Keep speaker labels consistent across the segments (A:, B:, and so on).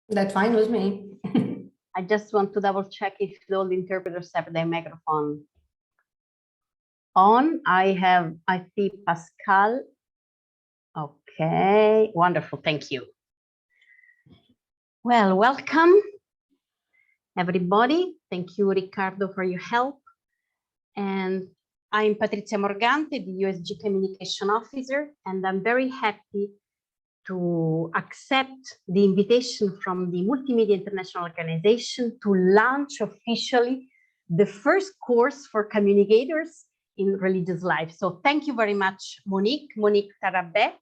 A: That's fine with me.
B: I just want to double check if all the interpreters have their microphone on. I see Pascal. Okay, wonderful, thank you. Well, welcome everybody. Thank you, Riccardo, for your help. And I'm Patrizia Morgante, the USG Communication Officer, and I'm very happy to accept the invitation from the Multimedia International Organization to launch officially the first course for communicators in religious life. So thank you very much, Monique Tarabet.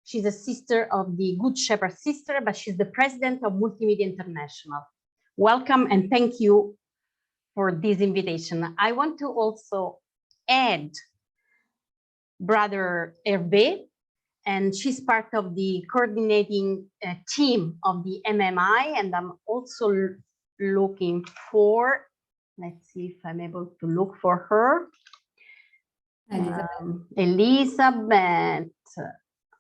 B: She's a sister of the Good Shepherd Sister, but she's the president of Multimedia International. Welcome and thank you for this invitation. I want to also add Brother Hervé, and she's part of the coordinating team of the MMI, and I'm also looking for, let's see if I'm able to look for her. Elizabeth,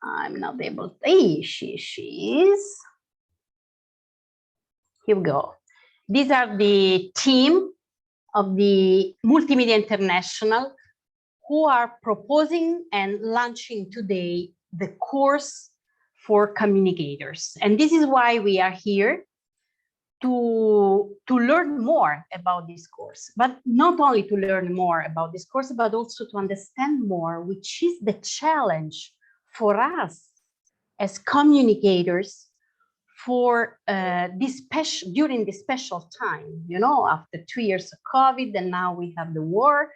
B: I'm not able to, hey, she is. Here we go. These are the team of the Multimedia International who are proposing and launching today the course for communicators. And this is why we are here to learn more about this course, but not only to learn more about this course, but also to understand more, which is the challenge for us as communicators for during this special time, you know, after 2 years of COVID, and now we have the war.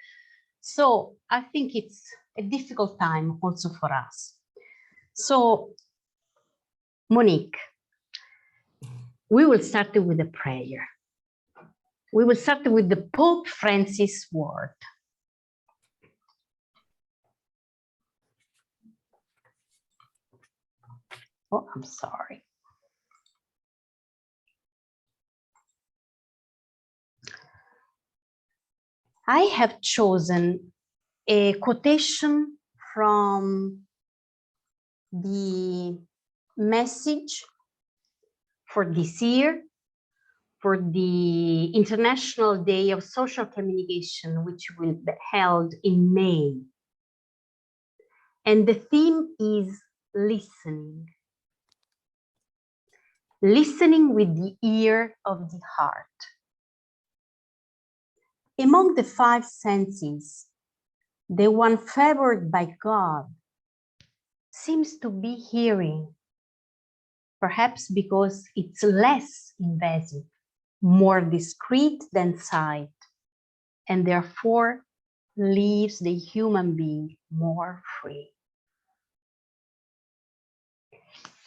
B: So I think it's a difficult time also for us. So, Monique, we will start with a prayer. We will start with the Pope Francis word. Oh, I'm sorry. I have chosen a quotation from the message for this year, for the International Day of Social Communication, which will be held in May. And the theme is listening. Listening with the ear of the heart. Among the 5 senses, the one favored by God seems to be hearing, perhaps because it's less invasive, more discreet than sight, and therefore leaves the human being more free.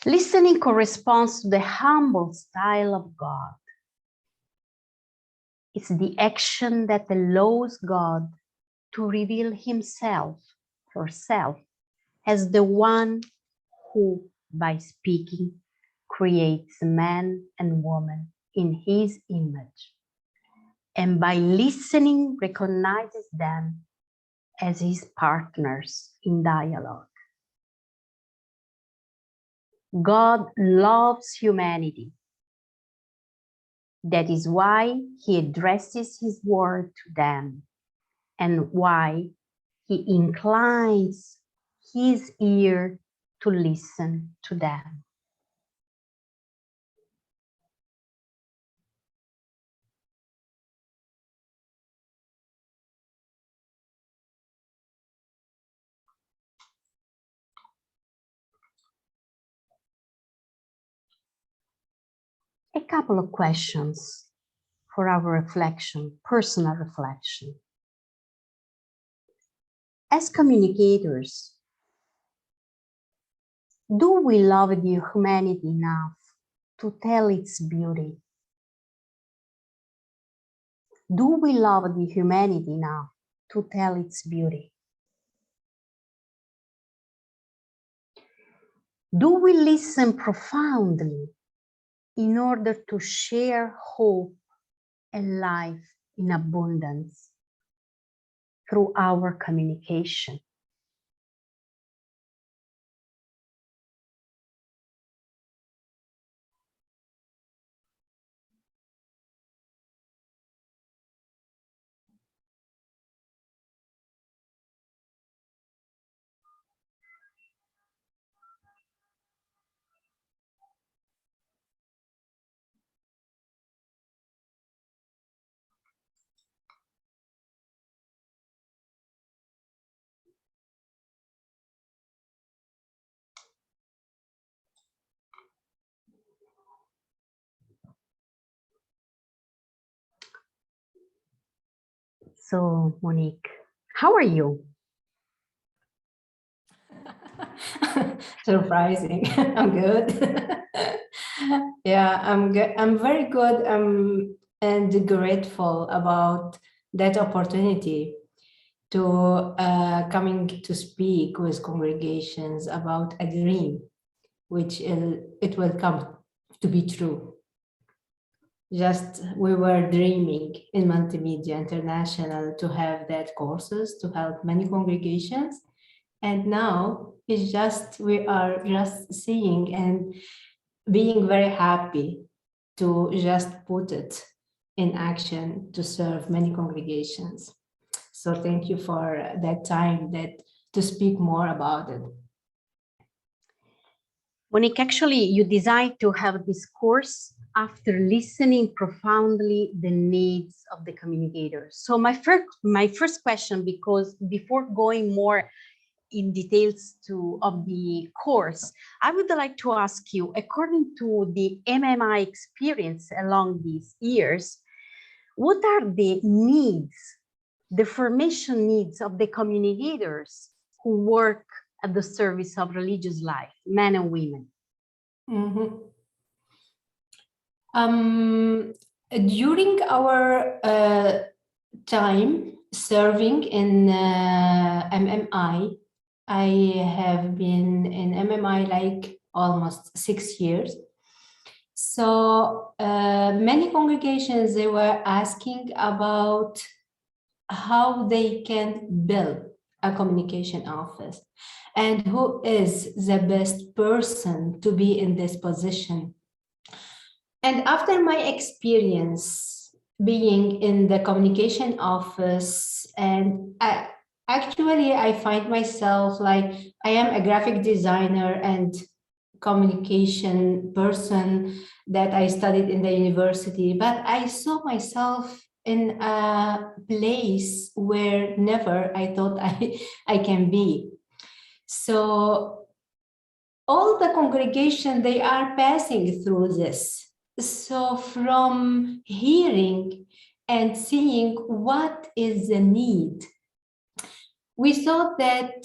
B: Listening corresponds to the humble style of God. It's the action that allows God to reveal himself, herself, as the one who, by speaking, creates man and woman in his image, and by listening recognizes them as his partners in dialogue. God loves humanity. That is why he addresses his word to them, and why he inclines his ear to listen to them. A couple of questions for our reflection, personal reflection. As communicators, do we love the humanity enough to tell its beauty? Do we love the humanity enough to tell its beauty? Do we listen profoundly in order to share hope and life in abundance through our communication? So, Monique, how are you?
A: Surprising. I'm good. Yeah, I'm good. I'm very good. And grateful about that opportunity to coming to speak with congregations about a dream, which it will come to be true. Just we were dreaming in Multimedia International to have that courses to help many congregations. And now it's just, we are just seeing and being very happy to just put it in action to serve many congregations. So thank you for that time to speak more about it.
B: Monique, actually, you decided to have this course after listening profoundly the needs of the communicators. So my first question, because before going more in details of the course, I would like to ask you, according to the MMI experience along these years, what are the needs, the formation needs of the communicators who work at the service of religious life, men and women?
A: Mm-hmm. During our time serving in MMI, I have been in MMI like almost 6 years. So many congregations, they were asking about how they can build a communication office and who is the best person to be in this position. And after my experience being in the communication office, and I find myself like I am a graphic designer and communication person that I studied in the university, but I saw myself in a place where never I thought I can be. So all the congregation, they are passing through this. So from hearing and seeing what is the need, we thought that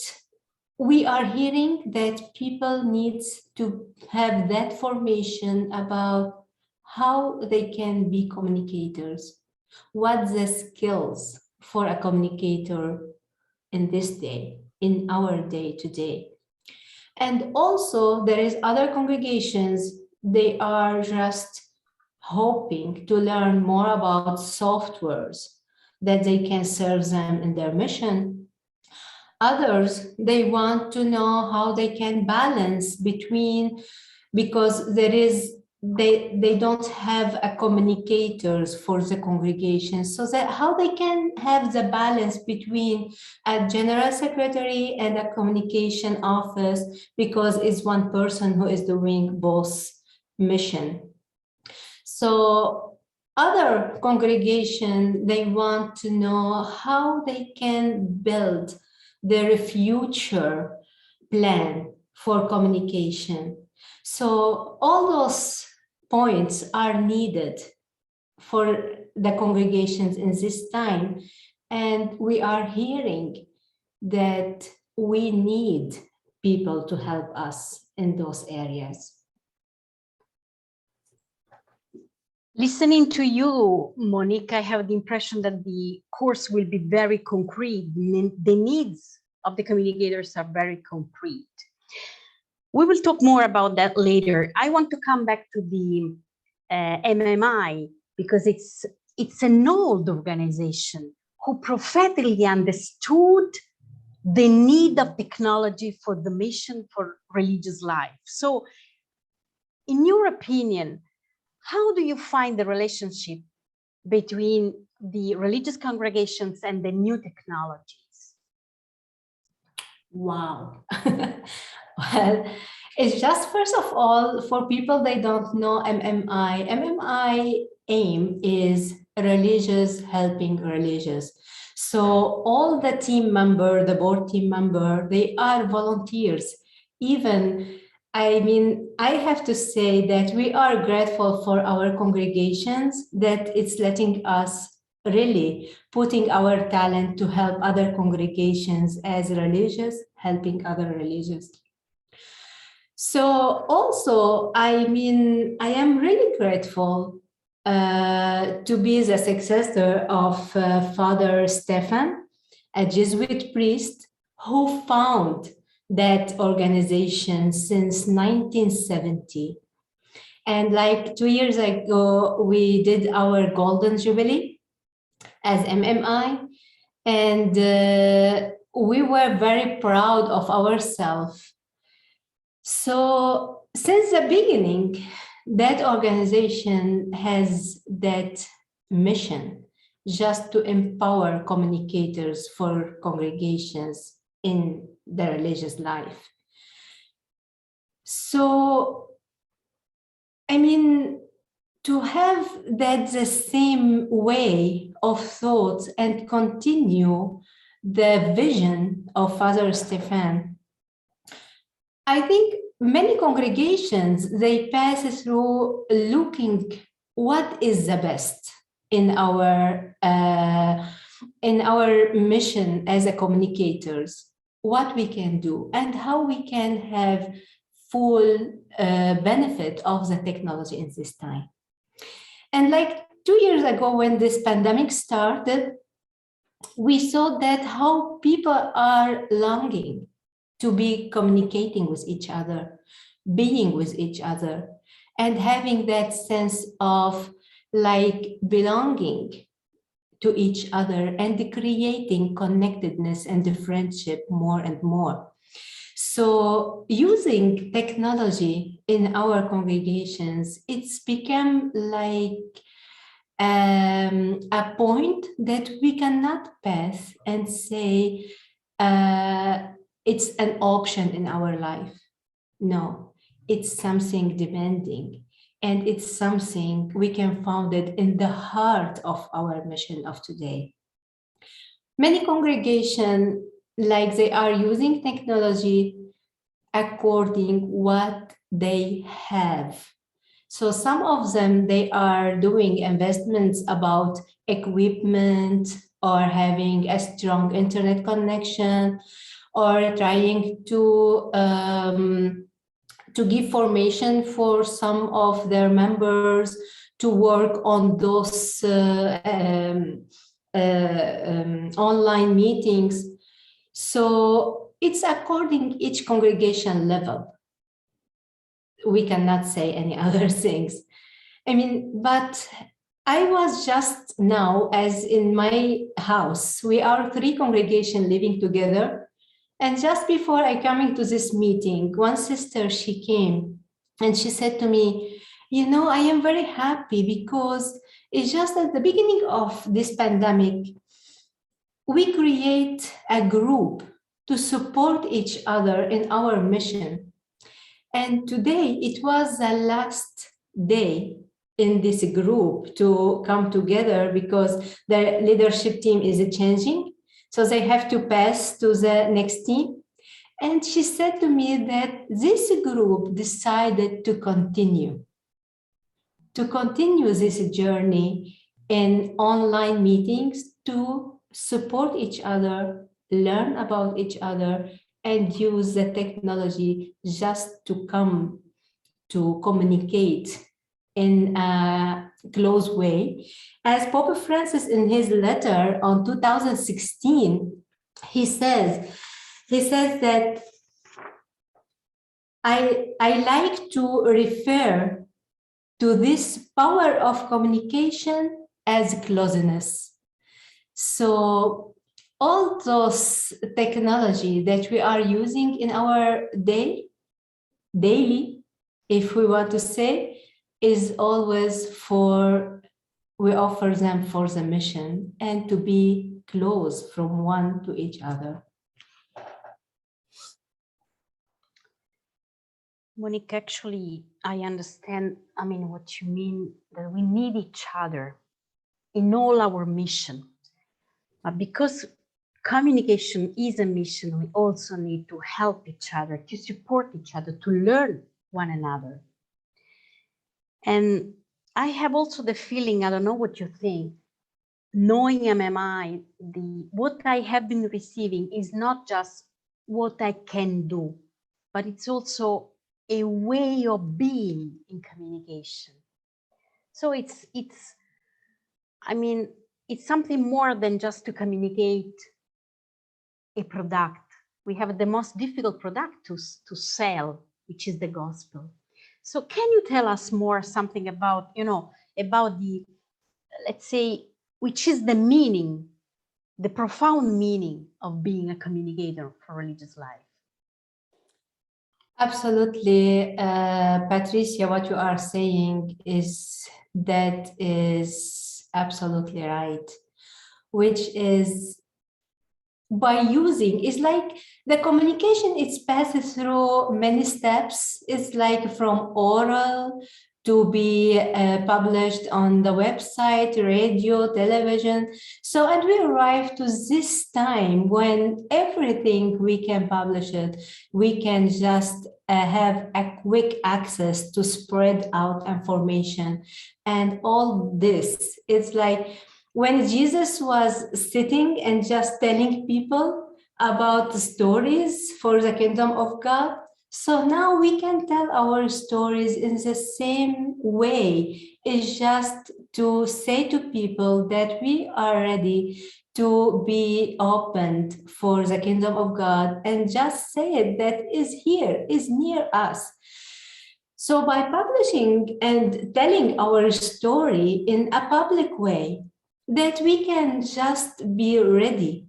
A: we are hearing that people need to have that formation about how they can be communicators, what the skills for a communicator in this day, in our day today. And also there is other congregations, they are just hoping to learn more about softwares that they can serve them in their mission. Others, they want to know how they can balance between, because they don't have a communicators for the congregation, so that how they can have the balance between a general secretary and a communication office, because it's one person who is doing both mission. So other congregation, they want to know how they can build their future plan for communication. So all those points are needed for the congregations in this time. And we are hearing that we need people to help us in those areas.
B: Listening to you, Monique, I have the impression that the course will be very concrete. The needs of the communicators are very concrete. We will talk more about that later. I want to come back to the MMI, because it's an old organization who prophetically understood the need of technology for the mission for religious life. So in your opinion, how do you find the relationship between the religious congregations and the new technologies?
A: Wow. Well, it's just, first of all, for people they don't know MMI. MMI aim is religious helping religious. So all the team member, the board team member, they are volunteers. Even, I mean, I have to say that we are grateful for our congregations that it's letting us really putting our talent to help other congregations as religious, helping other religious. So also, I mean, I am really grateful to be the successor of Father Stefan, a Jesuit priest who found that organization since 1970. And like 2 years ago, we did our Golden Jubilee as MMI, and we were very proud of ourselves. So since the beginning, that organization has that mission, just to empower communicators for congregations in the religious life. So, I mean, to have that the same way of thought and continue the vision of Father Stefan, I think many congregations, they pass through looking what is the best in our mission as a communicators, what we can do and how we can have full benefit of the technology in this time. And like 2 years ago, when this pandemic started, we saw that how people are longing to be communicating with each other, being with each other, and having that sense of like belonging to each other and creating connectedness and the friendship more and more. So using technology in our congregations, it's become like a point that we cannot pass and say it's an option in our life. No, it's something demanding, and it's something we can found it in the heart of our mission of today. Many congregations, like they are using technology according what they have. So some of them, they are doing investments about equipment or having a strong internet connection or trying to give formation for some of their members to work on those online meetings. So it's according each congregation level. We cannot say any other things. I mean, but I was just now, as in my house, we are 3 congregations living together. And just before I coming to this meeting, one sister, she came and she said to me, you know, I am very happy because it's just at the beginning of this pandemic, we create a group to support each other in our mission. And today it was the last day in this group to come together because the leadership team is changing. So they have to pass to the next team. And she said to me that this group decided to continue this journey in online meetings to support each other, learn about each other, and use the technology just to come to communicate in a close way. As Pope Francis, in his letter on 2016, he says that I like to refer to this power of communication as closeness. So all those technology that we are using in our daily, if we want to say, is always we offer them for the mission and to be close from one to each other.
B: Monique, actually, I understand, what you mean, that we need each other in all our mission. But because communication is a mission, we also need to help each other, to support each other, to learn one another. And I have also the feeling, I don't know what you think, knowing MMI, what I have been receiving is not just what I can do, but it's also a way of being in communication. So I mean, it's something more than just to communicate a product. We have the most difficult product to sell, which is the gospel. So can you tell us more something about, about the, let's say, which is the meaning, the profound meaning of being a communicator for religious life?
A: Absolutely, Patricia, what you are saying is absolutely right, which is by using, it's like the communication, it's passed through many steps. It's like from oral to be published on the website, radio, television. So, and we arrive to this time when everything we can publish it, we can just have a quick access to spread out information. And all this, it's like when Jesus was sitting and just telling people about the stories for the kingdom of God, so now we can tell our stories in the same way. It's just to say to people that we are ready to be opened for the kingdom of God and just say it that is here, is near us. So by publishing and telling our story in a public way, that we can just be ready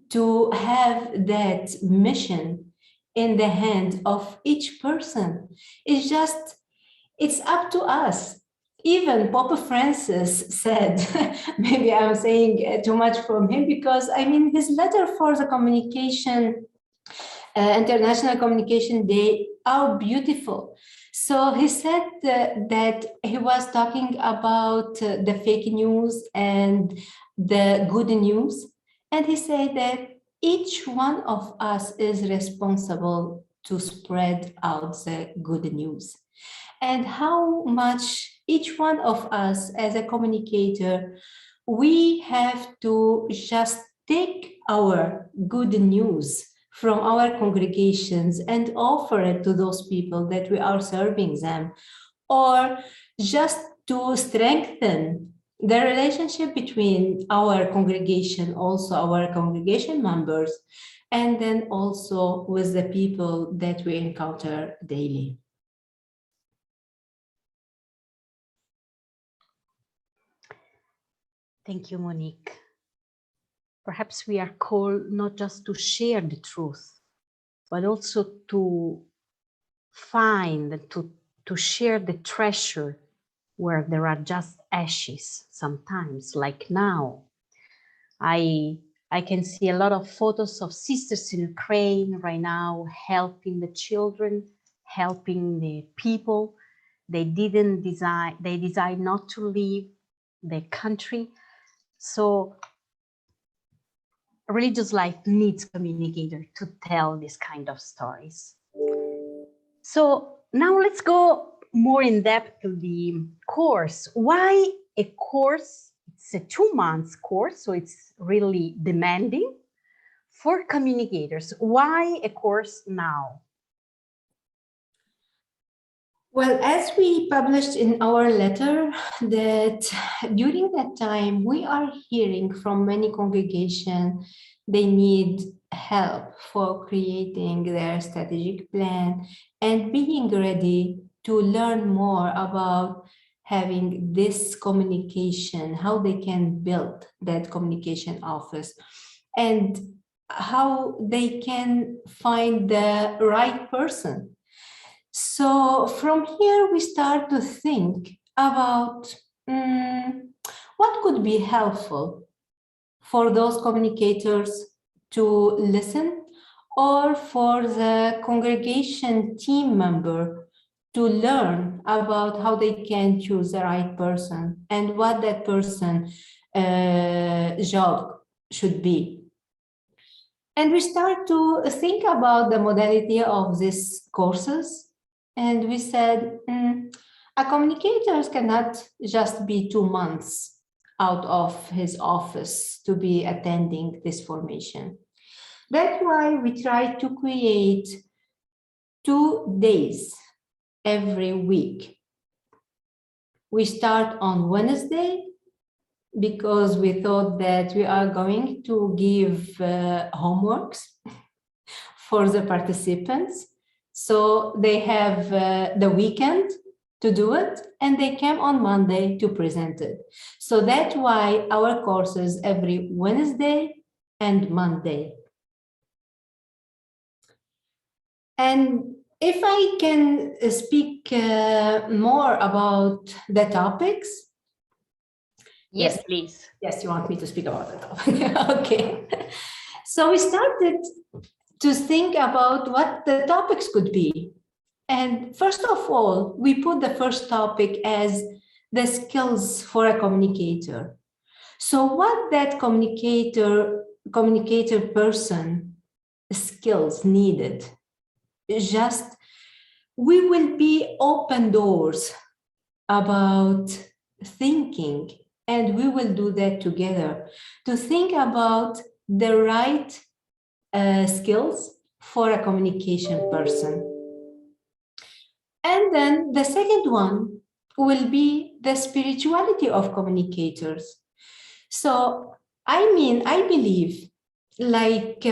A: to have that mission in the hand of each person. It's up to us. Even Pope Francis said, maybe I'm saying too much from him, because I mean, his letter for the communication, International Communication Day are beautiful. So he said that he was talking about the fake news and the good news. And he said that each one of us is responsible to spread out the good news. And how much each one of us as a communicator, we have to just take our good news from our congregations and offer it to those people that we are serving them, or just to strengthen the relationship between our congregation, also our congregation members, and then also with the people that we encounter daily.
B: Thank you, Monique. Perhaps we are called not just to share the truth, but also to find, to share the treasure where there are just ashes sometimes, like now. I can see a lot of photos of sisters in Ukraine right now, helping the children, helping the people. They decide not to leave the country. So religious life needs communicator to tell this kind of stories. So now let's go more in depth to the course. Why a course? It's a 2 months course, so it's really demanding for communicators. Why a course now?
A: Well, as we published in our letter, that during that time, we are hearing from many congregations, they need help for creating their strategic plan and being ready to learn more about having this communication, how they can build that communication office, and how they can find the right person. So from here, we start to think about what could be helpful for those communicators to listen, or for the congregation team member to learn about how they can choose the right person and what that person's job should be. And we start to think about the modality of these courses. And we said, a communicators cannot just be 2 months out of his office to be attending this formation. That's why we try to create 2 days every week. We start on Wednesday because we thought that we are going to give homeworks for the participants. So they have the weekend to do it, and they came on Monday to present it. So that's why our courses every Wednesday and Monday. And if I can speak more about the topics.
B: Yes, please.
A: Yes, you want me to speak about the topic? Okay. So we started to think about what the topics could be. And first of all, we put the first topic as the skills for a communicator. So what that communicator person skills needed, just we will be open doors about thinking, and we will do that together to think about the right skills for a communication person. And then the second one will be the spirituality of communicators. So, I believe like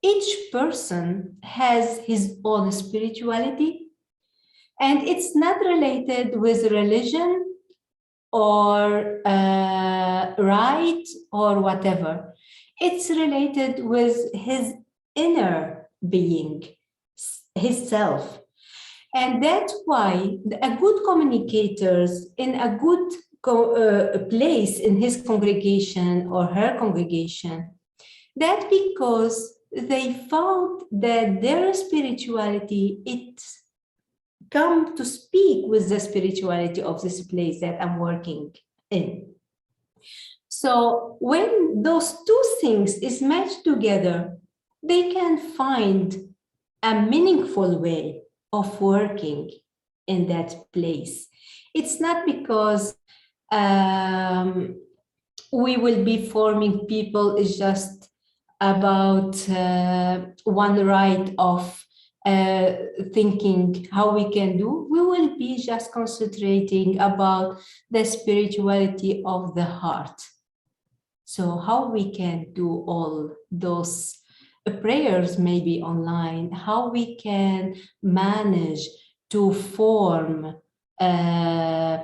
A: each person has his own spirituality, and it's not related with religion or right or whatever. It's related with his inner being, his self. And that's why a good communicators in a good place in his congregation or her congregation, that's because they found that their spirituality, it come to speak with the spirituality of this place that I'm working in. So when those two things is matched together, they can find a meaningful way of working in that place. It's not because we will be forming people, it's just about one right of thinking how we can do. We will be just concentrating about the spirituality of the heart. So how we can do all those prayers maybe online, how we can manage to form a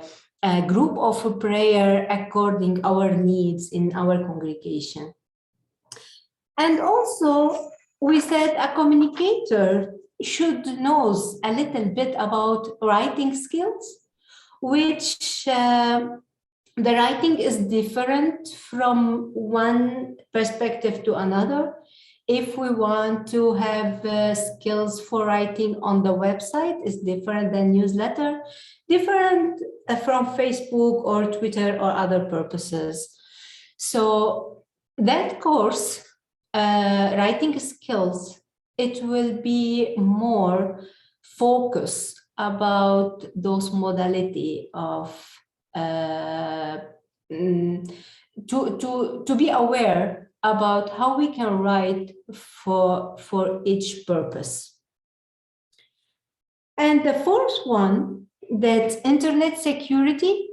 A: group of prayer according our needs in our congregation. And also we said a communicator should knows a little bit about writing skills, which the writing is different from one perspective to another. If we want to have skills for writing on the website, it's different than newsletter, different from Facebook or Twitter or other purposes. So that course, writing skills, it will be more focused about those modality of to be aware about how we can write for each purpose. And the fourth one, that internet security.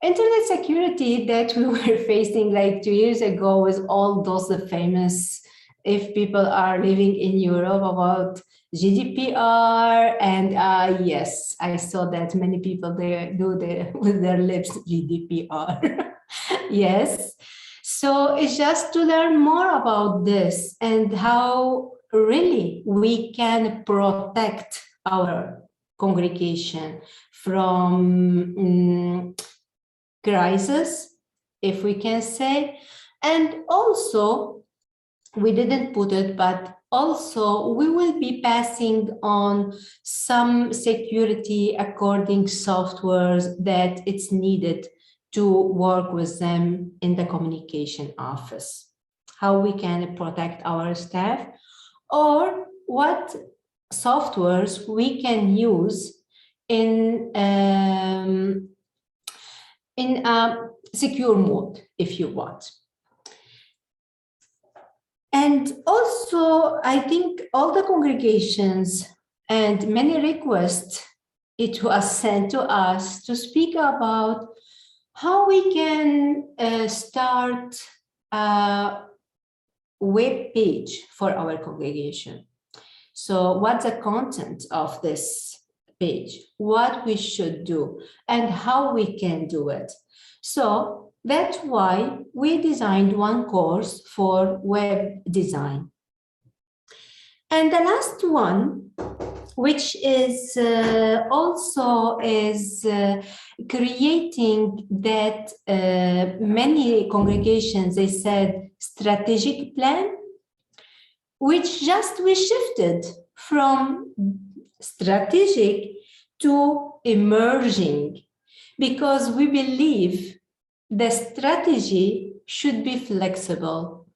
A: Internet security that we were facing like 2 years ago with all those famous, if people are living in Europe, about GDPR, and yes, I saw that many people there do with their lips GDPR. Yes, so it's just to learn more about this and how really we can protect our congregation from crisis, if we can say. And also, we didn't put it, but also we will be passing on some security according softwares that it's needed to work with them in the communication office, how we can protect our staff, or what softwares we can use in in a secure mode, if you want. And also, I think all the congregations and many requests, it was sent to us to speak about how we can start a web page for our congregation. So what's the content of this page, what we should do, and how we can do it. So that's why we designed one course for web design. And the last one, which is also creating that many congregations, they said strategic plan, which just we shifted from strategic to emerging, because we believe the strategy should be flexible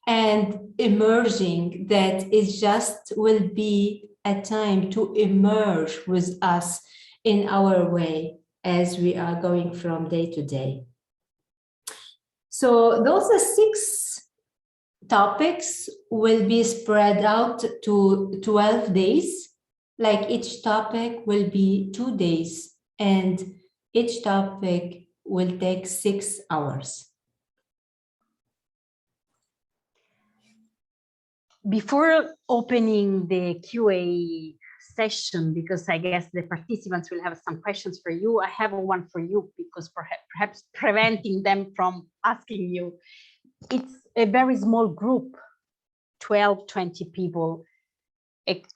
A: and emerging, that it just will be a time to emerge with us in our way as we are going from day to day. So those are 6 topics will be spread out to 12 days. Like each topic will be 2 days and each topic will take 6 hours.
B: Before opening the QA session, because I guess the participants will have some questions for you, I have one for you, because perhaps preventing them from asking you. It's a very small group, 12, 20 people.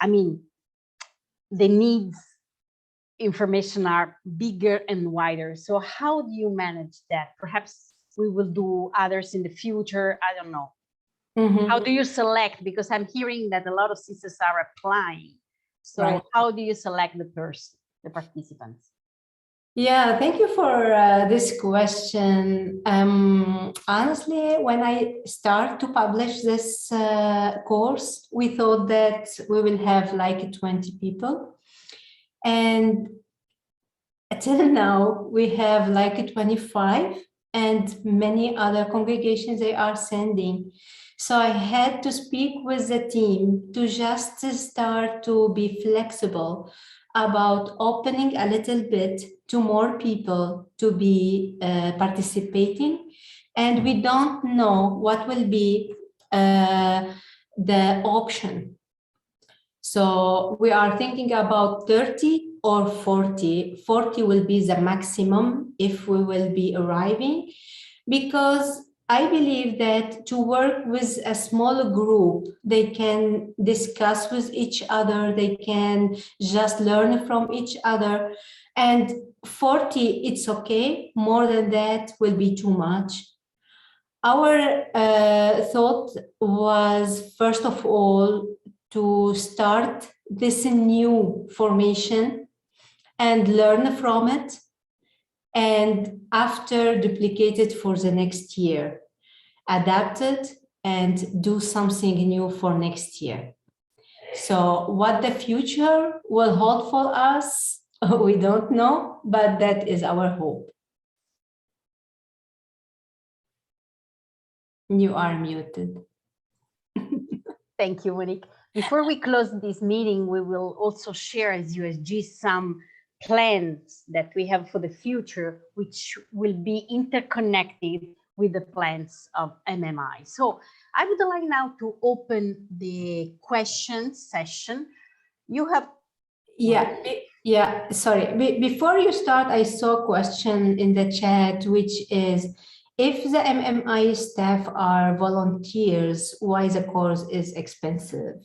B: I mean, the needs information are bigger and wider. So how do you manage that? Perhaps we will do others in the future. I don't know. Mm-hmm. How do you select? Because I'm hearing that a lot of sisters are applying. So right. How do you select the participants?
A: Yeah, thank you for this question. Honestly, when I start to publish this course, we thought that we will have like 20 people. And until now, we have like 25 and many other congregations they are sending. So I had to speak with the team to just start to be flexible about opening a little bit to more people to be participating. And we don't know what will be the option. So we are thinking about 30 or 40. 40 will be the maximum if we will be arriving, because I believe that to work with a small group, they can discuss with each other, they can just learn from each other. And 40, it's okay. More than that will be too much. Our thought was, first of all, to start this new formation and learn from it, and after duplicate it for the next year, adapt it and do something new for next year. So what the future will hold for us, we don't know, but that is our hope. You are muted.
B: Thank you, Monique. Before we close this meeting, we will also share as USG some plans that we have for the future, which will be interconnected with the plans of MMI. So I would like now to open the questions session. You have...
A: Yeah, sorry. Before you start, I saw a question in the chat, which is, if the MMI staff are volunteers, why the course is expensive?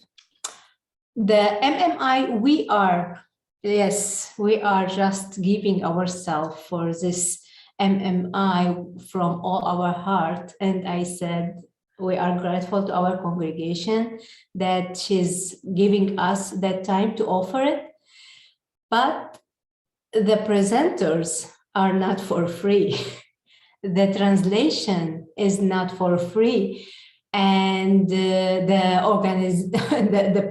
A: The MMI, we are just giving ourselves for this MMI from all our heart. And I said, we are grateful to our congregation that she's giving us that time to offer it. But the presenters are not for free. The translation is not for free. And the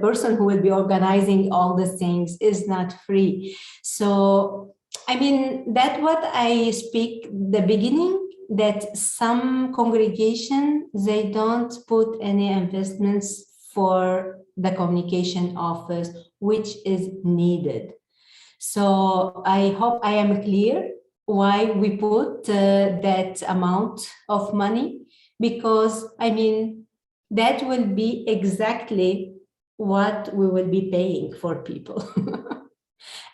A: person who will be organizing all the things is not free. So I mean, that's what I speak the beginning, that some congregation, they don't put any investments for the communication office, which is needed. So I hope I am clear why we put that amount of money, because I mean, that will be exactly what we will be paying for people.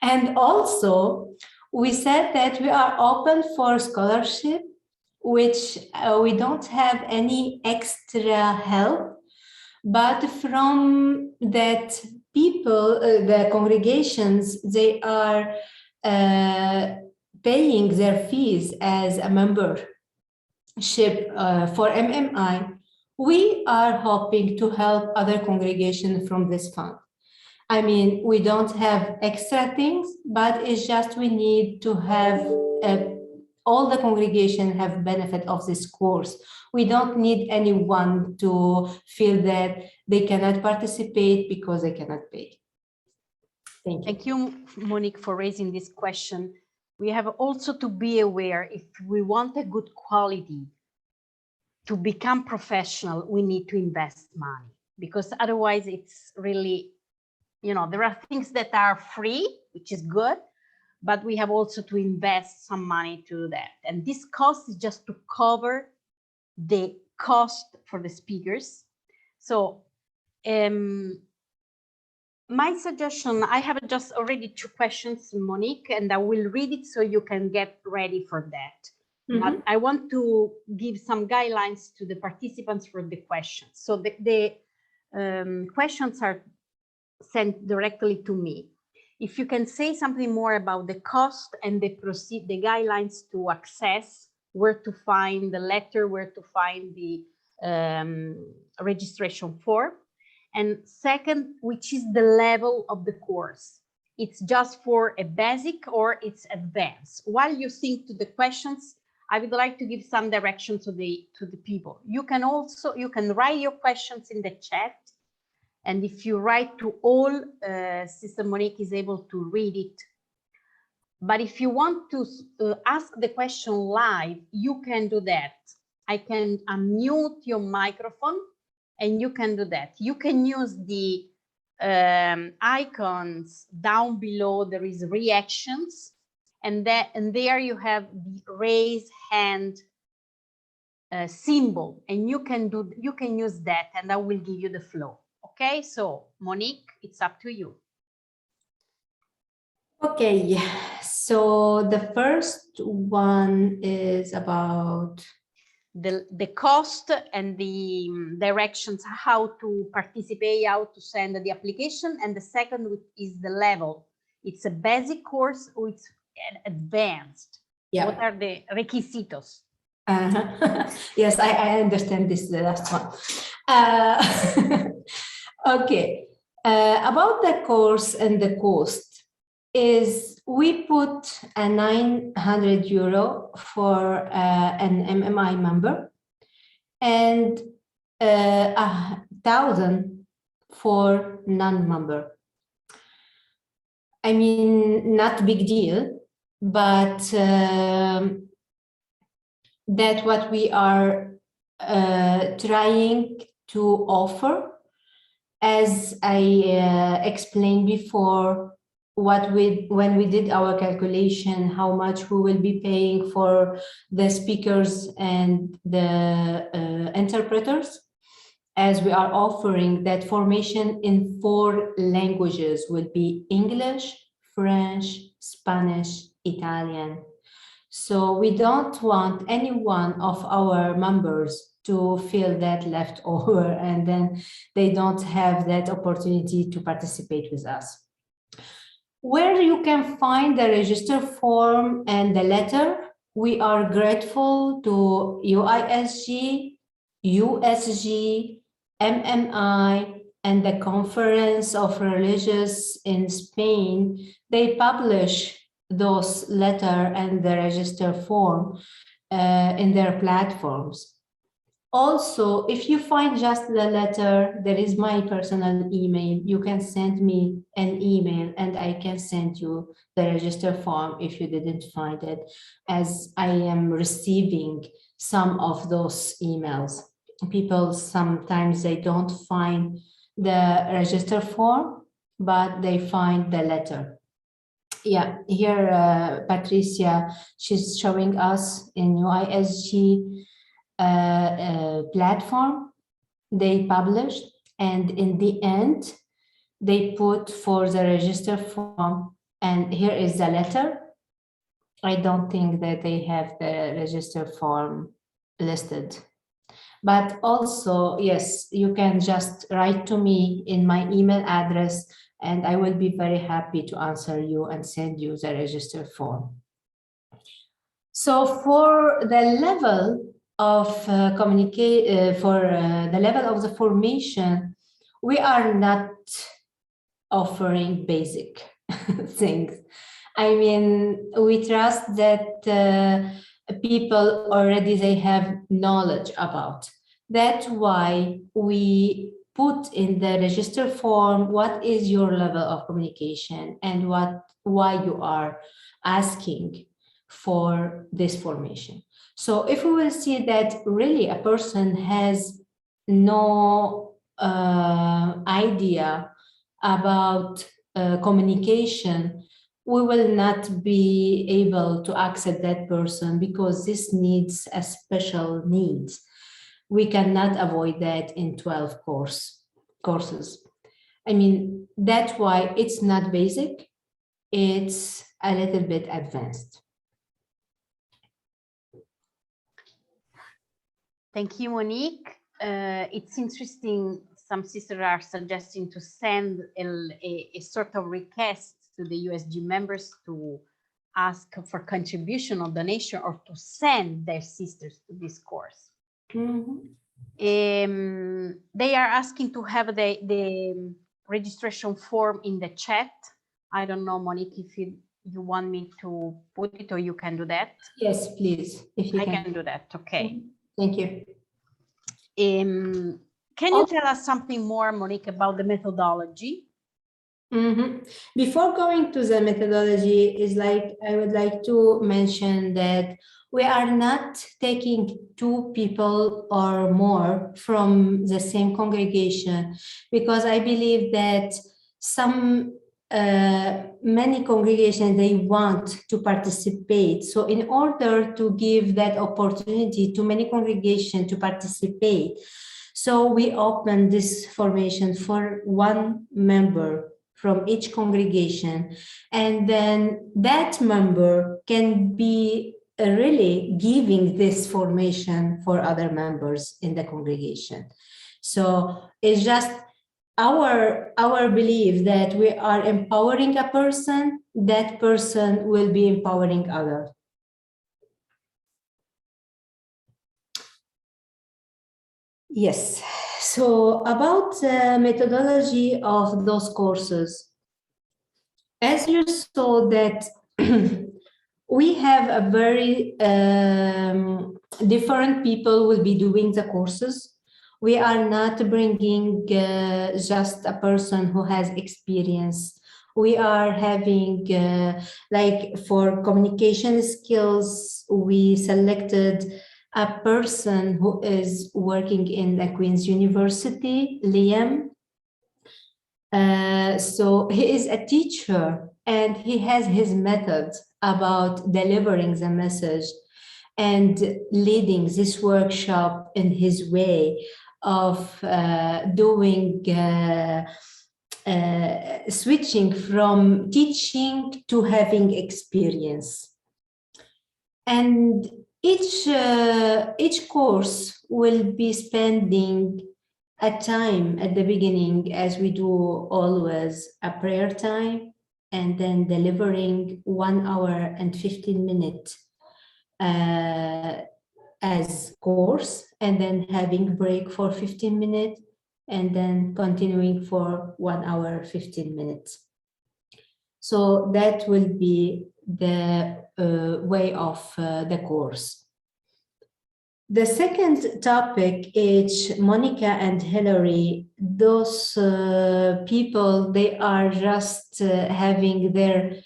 A: And also, we said that we are open for scholarship, which we don't have any extra help, but from that people, the congregations, they are paying their fees as a membership for MMI. We are hoping to help other congregations from this fund. I mean, we don't have extra things, but it's just we need to have all the congregation have benefit of this course. We don't need anyone to feel that they cannot participate because they cannot pay. Thank you.
B: Thank you, Monique, for raising this question. We have also to be aware, if we want a good quality, to become professional, we need to invest money, because otherwise it's really, you know, there are things that are free, which is good, but we have also to invest some money to that. And this cost is just to cover the cost for the speakers. So my suggestion, I have just already 2 questions, Monique, and I will read it so you can get ready for that. But I want to give some guidelines to the participants for the questions. So the questions are sent directly to me. If you can say something more about the cost and the guidelines to access, where to find the letter, where to find the registration form. And second, which is the level of the course? It's just for a basic or it's advanced? While you think to the questions, I would like to give some direction to the people. You can write your questions in the chat. And if you write to all, Sister Monique is able to read it. But if you want to ask the question live, you can do that. I can unmute your microphone and you can do that. You can use the icons down below. There is reactions, and there you have the raise hand symbol, and you can use that, and I will give you the flow. Okay, so Monique, it's up to you.
A: Okay, so the first one is about
B: the cost and the directions, how to participate, how to send the application, and the second is the level. It's a basic course or it's an advanced. Yeah. What are the requisitos?
A: Yes, I understand this, the last one. Okay, about the course and the cost is we put a 900 euro for an MMI member and 1,000 for non-member. I mean, not big deal, but that's what we are trying to offer. As I explained before, when we did our calculation, how much we will be paying for the speakers and the interpreters, as we are offering that formation in 4 languages, will be English, French, Spanish, Italian. So we don't want any one of our members to feel that left over and then they don't have that opportunity to participate with us. Where you can find the register form and the letter, we are grateful to UISG, USG, MMI, and the Conference of Religious in Spain. They publish those letter and the register form in their platforms. Also, if you find just the letter, there is my personal email. You can send me an email and I can send you the register form if you didn't find it, as I am receiving some of those emails. People sometimes they don't find the register form, but they find the letter. Yeah, here Patricia, she's showing us in UISG platform they published, and in the end they put for the register form, and here is the letter. I don't think that they have the register form listed, but also yes, you can just write to me in my email address and I will be very happy to answer you and send you the register form. So for the level of the level of the formation, we are not offering basic things. I mean, we trust that people already they have knowledge about. That's why we put in the register form what is your level of communication and why you are asking for this formation. So if we will see that really a person has no idea about communication, we will not be able to accept that person because this needs a special needs. We cannot avoid that in 12 courses. I mean, that's why it's not basic, it's a little bit advanced.
B: Thank you, Monique. It's interesting. Some sisters are suggesting to send a sort of request to the USG members to ask for contribution or donation or to send their sisters to this course.
A: Mm-hmm.
B: They are asking to have the registration form in the chat. I don't know, Monique, if you want me to put it or you can do that.
A: Yes, please. If you
B: can do that. Okay.
A: Thank you.
B: Can you tell us something more, Monique, about the methodology?
A: Mm-hmm. Before going to the methodology, I would like to mention that we are not taking two people or more from the same congregation, because I believe that many congregations, they want to participate. So in order to give that opportunity to many congregations to participate, so we open this formation for one member from each congregation, and then that member can be really giving this formation for other members in the congregation. So it's just our belief that we are empowering a person, that person will be empowering others. Yes. So about the methodology of those courses, as you saw that we have a very different people will be doing the courses. We are not bringing just a person who has experience. We are having, like for communication skills, we selected a person who is working in the Queen's University, Liam. So he is a teacher and he has his method about delivering the message and leading this workshop in his way of switching from teaching to having experience. And each course will be spending a time at the beginning, as we do always, a prayer time, and then delivering 1 hour and 15 minutes as course, and then having break for 15 minutes, and then continuing for 1 hour 15 minutes. So that will be the way of the course. The second topic is Monica and Hillary. Those people, they are just having their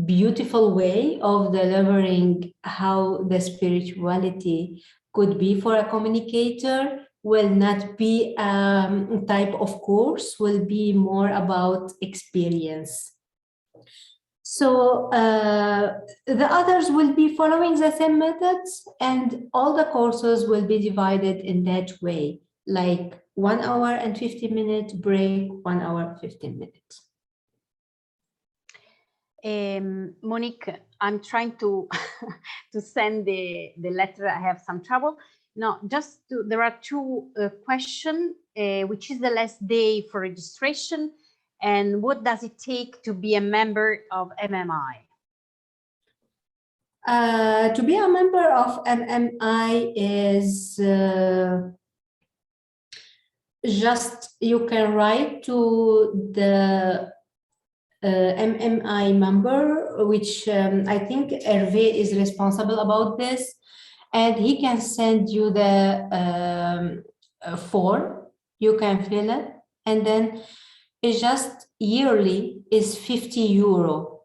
A: beautiful way of delivering how the spirituality could be for a communicator. Will not be type of course, will be more about experience. So the others will be following the same methods, and all the courses will be divided in that way, like 1 hour and 50-minute break, 1 hour, 15 minutes.
B: Monique, I'm trying to to send the letter. I have some trouble. No, there are two questions. Which is the last day for registration, and what does it take to be a member of MMI?
A: To be a member of MMI is just you can write to the MMI member, which I think Hervé is responsible about this, and he can send you the form. You can fill it, and then it's just yearly is 50 euro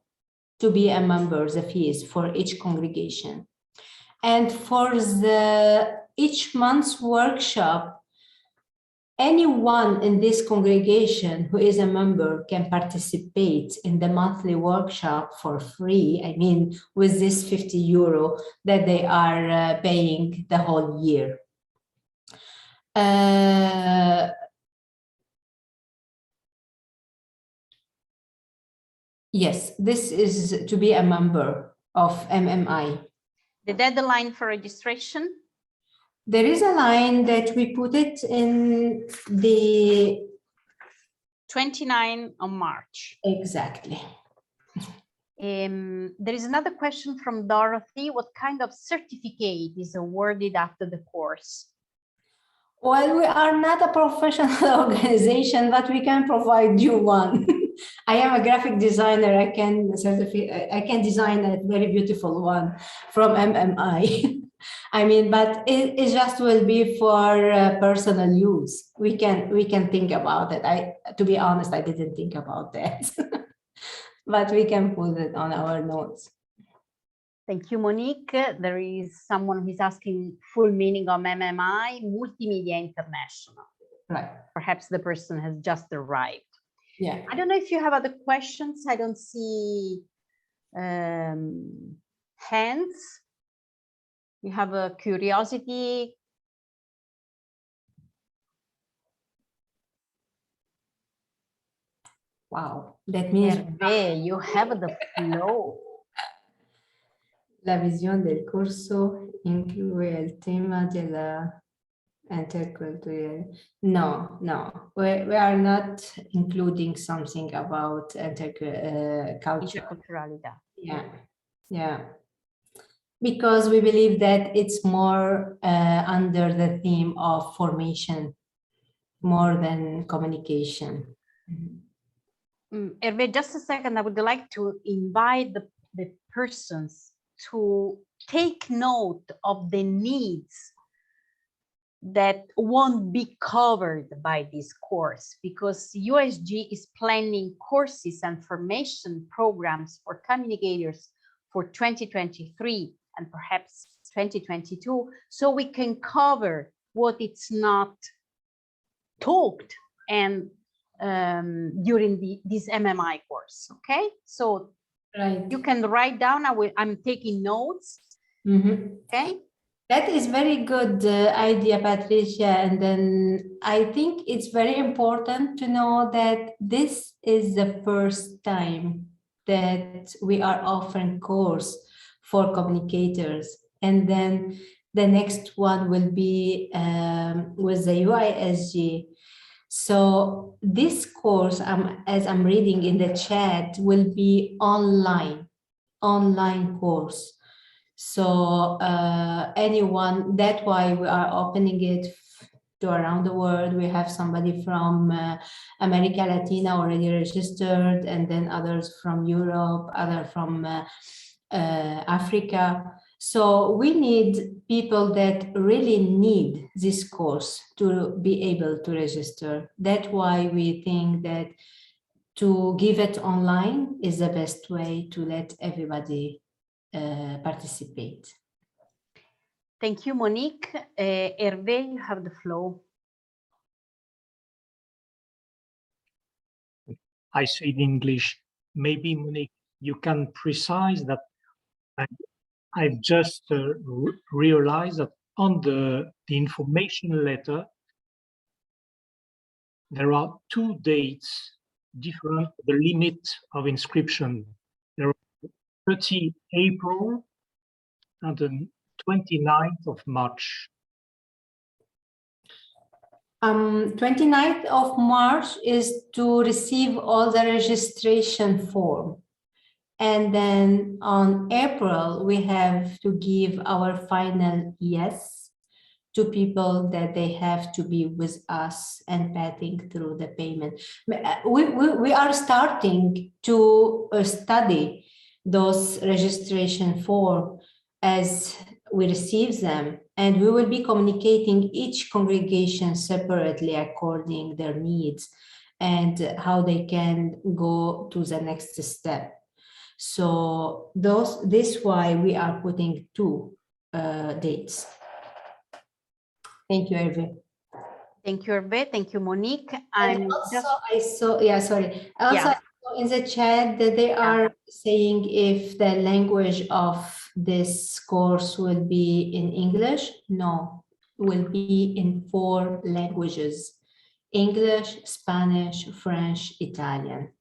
A: to be a member, the fees for each congregation. And for the each month's workshop, anyone in this congregation who is a member can participate in the monthly workshop for free. I mean, with this 50 euro that they are paying the whole year. Yes, this is to be a member of MMI.
B: The deadline for registration?
A: There is a line that we put it in the
B: 29th of March.
A: Exactly.
B: There is another question from Dorothy. What kind of certificate is awarded after the course?
A: Well, we are not a professional organization, but we can provide you one. I am a graphic designer. I can design a very beautiful one from MMI. I mean, but it just will be for personal use. We can think about it. To be honest, I didn't think about that, but we can put it on our notes.
B: Thank you, Monique. There is someone who is asking full meaning of MMI, Multimedia International.
A: Right.
B: Perhaps the person has just arrived.
A: Yeah.
B: I don't know if you have other questions. I don't see hands. You have a curiosity.
A: Wow, that means
B: Hervé, you have the flow.
A: La visione del corso incluye el tema de la intercultural. No, we are not including something about
B: Interculturality.
A: Yeah. Because we believe that it's more under the theme of formation, more than communication.
B: Hervé, just a second. I would like to invite the persons to take note of the needs that won't be covered by this course, because USG is planning courses and formation programs for communicators for 2023 and perhaps 2022, so we can cover what it's not talked and during this MMI course. Okay, so
A: right.
B: You can write down. I'm taking notes. Okay.
A: That is very good idea, Patricia. And then I think it's very important to know that this is the first time that we are offering course for communicators. And then the next one will be with the UISG. So this course, as I'm reading in the chat, will be online course. So anyone, that's why we are opening it to around the world. We have somebody from America Latina already registered, and then others from Europe, other from Africa. So we need people that really need this course to be able to register. That's why we think that to give it online is the best way to let everybody participate.
B: Thank you, Monique. Hervé, you have the floor.
C: I say in English. Maybe, Monique, you can precise that I've just realized that on the information letter, there are 2 dates different, the limit of inscription. There are 30 April and the 29th of March.
A: 29th of March is to receive all the registration form. And then on April, we have to give our final yes to people that they have to be with us and passing through the payment. We are starting to study those registration form as we receive them, and we will be communicating each congregation separately according their needs and how they can go to the next step. So this why we are putting 2 dates. Thank you, Hervé.
B: Thank you, Hervé. Thank you, Monique.
A: And also, I saw in the chat that they are saying if the language of this course will be in English. No, will be in 4 languages: English, Spanish, French, Italian.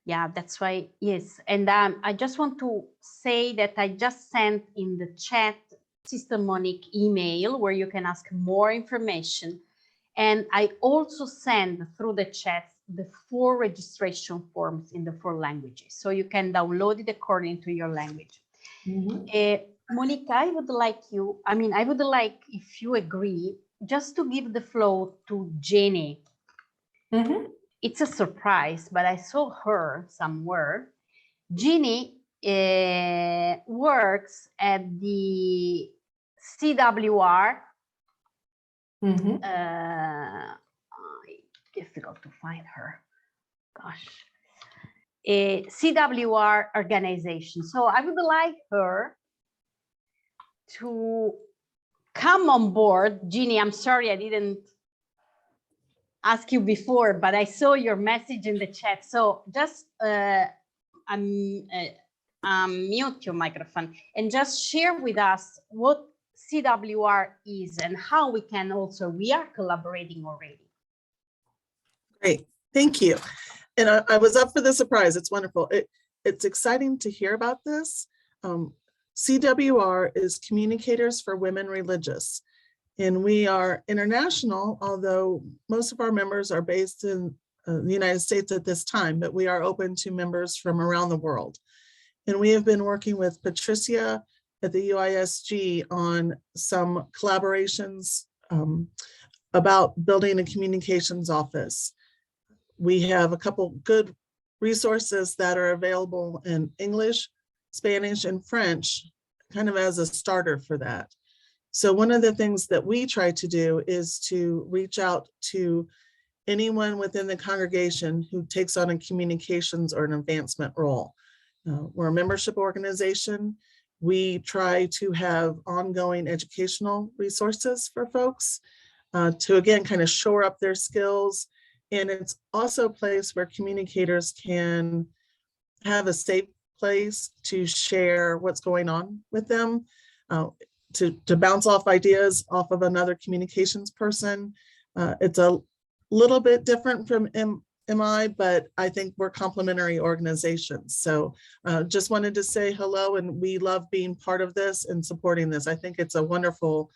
B: Yeah, that's why, yes. And I just want to say that I just sent in the chat Sister Monique email where you can ask more information. And I also send through the chat the 4 registration forms in the 4 languages. So you can download it according to your language. Monique, I would like, if you agree, just to give the floor to Jenny. It's a surprise, but I saw her somewhere. Jeannie works at the CWR. Difficult to find her. Gosh. A CWR organization. So I would like her to come on board. Jeannie, I'm sorry I didn't ask you before, but I saw your message in the chat. So just mute your microphone and just share with us what CWR is and how we are collaborating already.
D: Great, thank you. And I was up for the surprise. It's wonderful. It's exciting to hear about this. CWR is Communicators for Women Religious. And we are international, although most of our members are based in the United States at this time, but we are open to members from around the world. And we have been working with Patricia at the UISG on some collaborations about building a communications office. We have a couple good resources that are available in English, Spanish, and French, kind of as a starter for that. So one of the things that we try to do is to reach out to anyone within the congregation who takes on a communications or an advancement role. We're a membership organization. We try to have ongoing educational resources for folks to, again, kind of shore up their skills. And it's also a place where communicators can have a safe place to share what's going on with them, to bounce off ideas off of another communications person. It's a little bit different from MMI, but I think we're complementary organizations. So just wanted to say hello, and we love being part of this and supporting this. I think it's a wonderful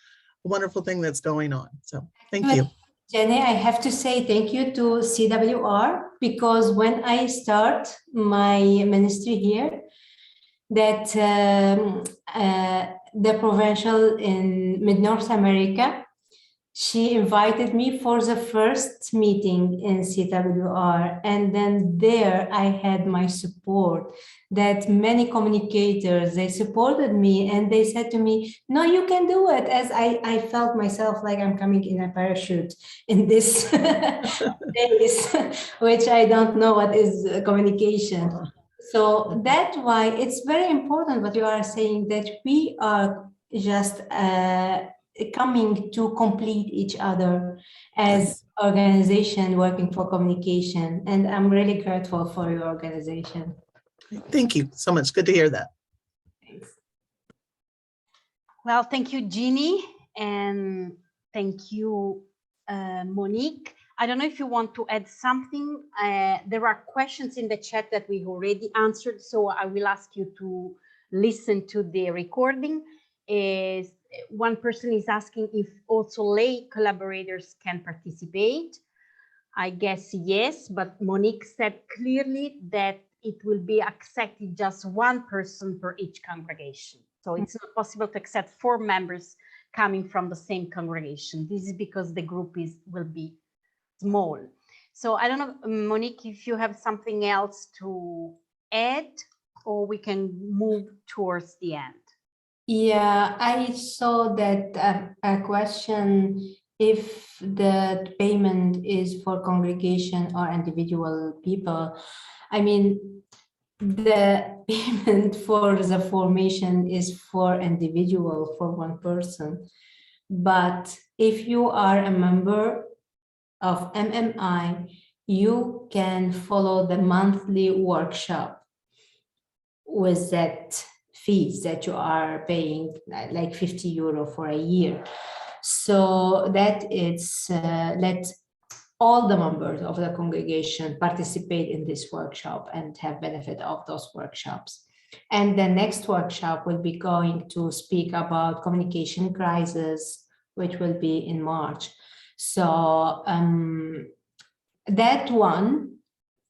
D: thing that's going on. So thank you.
A: Jenny, I have to say thank you to CWR, because when I start my ministry here, that the provincial in Mid-North America, she invited me for the first meeting in CWR, and then there I had my support, that many communicators, they supported me and they said to me, no, you can do it, as I felt myself like I'm coming in a parachute in this days, which I don't know what is communication. So that's why it's very important what you are saying, that we are just coming to complete each other as organization working for communication. And I'm really grateful for your organization.
D: Thank you so much. Good to hear that.
A: Thanks.
B: Well, thank you, Jeannie, and thank you, Monique. I don't know if you want to add something. There are questions in the chat that we already answered, so I will ask you to listen to the recording. One person is asking if also lay collaborators can participate. I guess yes, but Monique said clearly that it will be accepted just one person per each congregation. So it's not possible to accept 4 members coming from the same congregation. This is because the group will be small. So I don't know, Monique, if you have something else to add, or we can move towards the end.
A: Yeah, I saw that a question, if the payment is for congregation or individual people. I mean, the payment for the formation is for individual, for one person. But if you are a member of MMI, you can follow the monthly workshop with that fees that you are paying, like 50 euro for a year. So that it's let all the members of the congregation participate in this workshop and have benefit of those workshops. And the next workshop will be going to speak about communication crisis, which will be in March. So that one,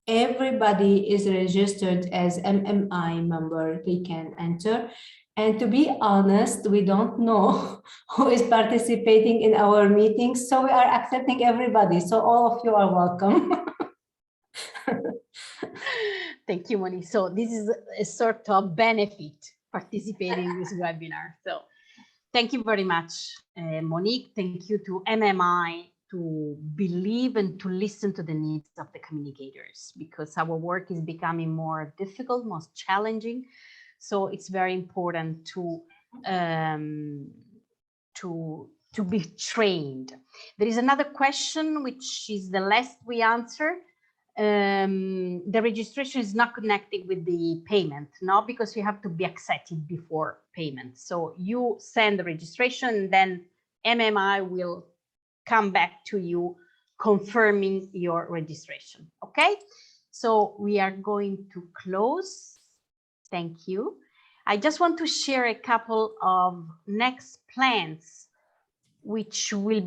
A: everybody is registered as MMI member, they can enter. And to be honest, we don't know who is participating in our meetings, so we are accepting everybody. So all of you are welcome.
B: Thank you, Monique. So this is a sort of benefit participating in this webinar. So thank you very much, Monique. Thank you to MMI to believe and to listen to the needs of the communicators, because our work is becoming more difficult, more challenging. So it's very important to be trained. There is another question, which is the last we answer. The registration is not connected with the payment, no, because you have to be accepted before payment. So you send the registration, and then MMI will come back to you confirming your registration. Okay, so we are going to close. Thank you. I just want to share a couple of next plans which will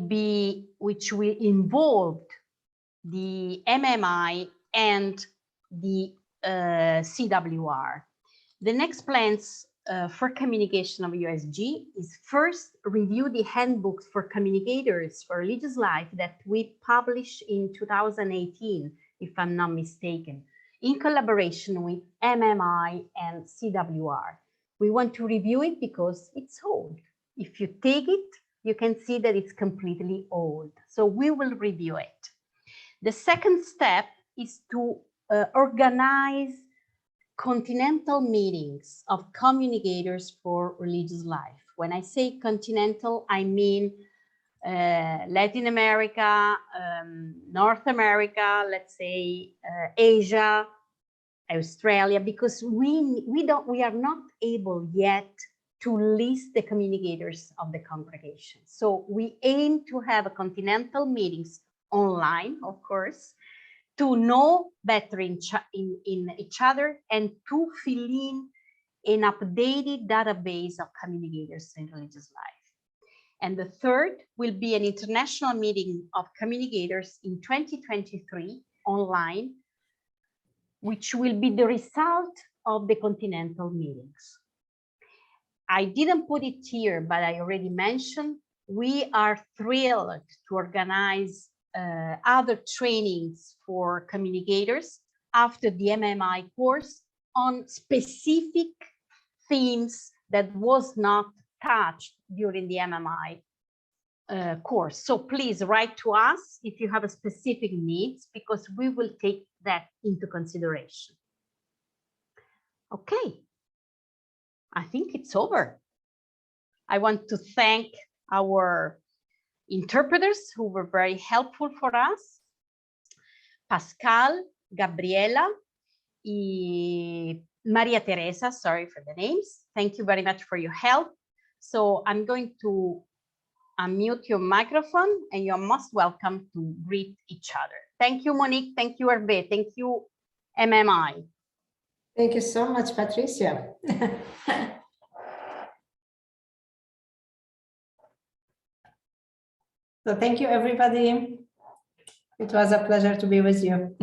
B: involve the MMI and the CWR. The next plans for communication of USG is first review the handbooks for communicators for religious life that we published in 2018, if I'm not mistaken, in collaboration with MMI and CWR. We want to review it because it's old. If you take it, you can see that it's completely old. So we will review it. The second step is to organize continental meetings of communicators for religious life. When I say continental, I mean Latin America, North America, let's say Asia, Australia, because we are not able yet to list the communicators of the congregation. So we aim to have a continental meetings online, of course, to know better in each other and to fill in an updated database of communicators in religious life. And the third will be an international meeting of communicators in 2023 online, which will be the result of the continental meetings. I didn't put it here, but I already mentioned we are thrilled to organize other trainings for communicators after the MMI course on specific themes that was not touched during the MMI course. So please write to us if you have a specific needs, because we will take that into consideration. Okay, I think it's over. I want to thank our interpreters who were very helpful for us. Pascal, Gabriela, y Maria Teresa, sorry for the names. Thank you very much for your help. So I'm going to unmute your microphone and you're most welcome to greet each other. Thank you, Monique. Thank you, Hervé. Thank you, MMI.
A: Thank you so much, Patricia. So thank you, everybody. It was a pleasure to be with you.